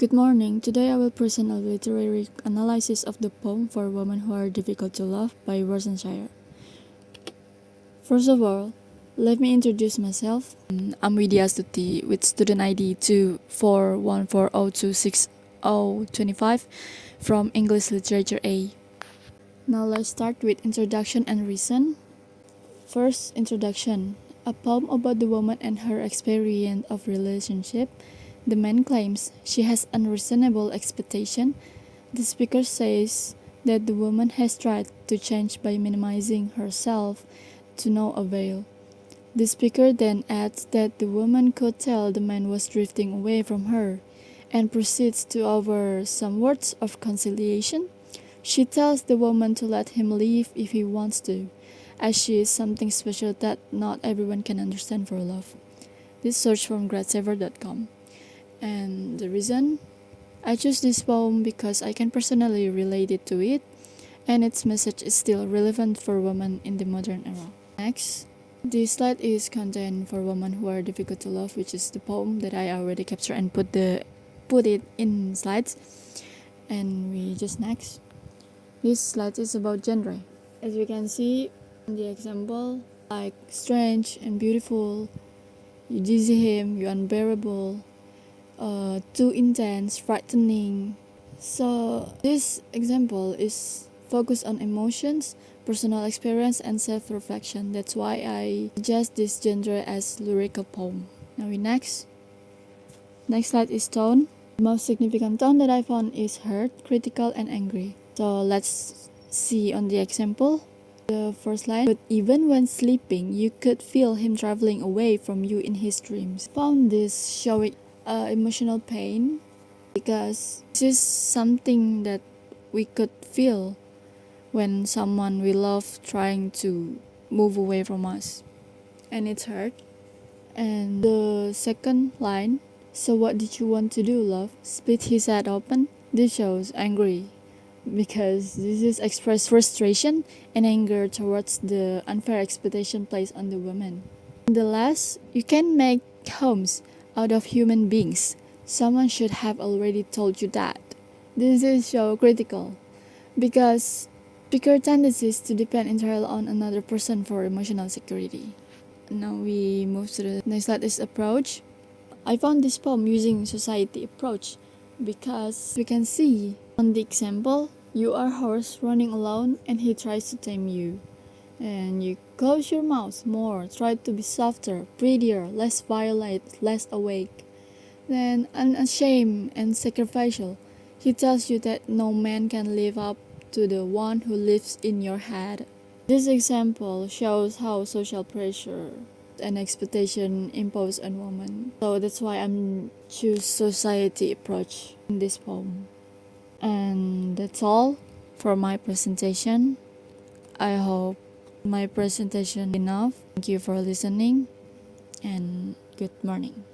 Good morning. Today I will present a literary analysis of the poem For Women Who Are Difficult to Love by Warsan Shire. First of all, let me introduce myself. I'm Widiya with student ID 24140260025 from English Literature A. Now let's start with introduction and reason. First, introduction. A poem about the woman and her experience of relationship. The man claims she has unreasonable expectation. The speaker says that the woman has tried to change by minimizing herself to no avail. The speaker then adds that the woman could tell the man was drifting away from her and proceeds to offer some words of conciliation. She tells the woman to let him leave if he wants to, as she is something special that not everyone can understand for love. This search from gradsaver.com. And the reason? I chose this poem because I can personally relate it to it, and its message is still relevant for women in the modern era. Next, this slide is content For Women Who Are Difficult to Love, which is the poem that I already captured and put it in slides. And we just next. This slide is about genre. As we can see in the example, like strange and beautiful, you dizzy him, you unbearable, too intense, frightening. So this example is focused on emotions, personal experience, and self-reflection. That's why I suggest this genre as lyrical poem. Now we next. Next slide is tone. The most significant tone that I found is hurt, critical, and angry. So let's see on the example. The first line, but even when sleeping, you could feel him traveling away from you in his dreams. Found this showing emotional pain because this is something that we could feel when someone we love trying to move away from us, and it's hurt. And the second line, so what did you want to do, love? Split his head open. This shows angry because this is expressed frustration and anger towards the unfair expectation placed on the woman. And the last, you can make homes out of human beings. Someone should have already told you that. This is so critical because speaker tendencies to depend entirely on another person for emotional security. Now we move to the next slide is approach. I found this poem using society approach because we can see on the example, you are a horse running alone and he tries to tame you. And you close your mouth more, try to be softer, prettier, less violent, less awake. Then unashamed and sacrificial, he tells you that no man can live up to the one who lives in your head. This example shows how social pressure and expectation impose on women. So that's why I'm choose society approach in this poem. And that's all for my presentation. I hope my presentation enough. Thank you for listening and good morning.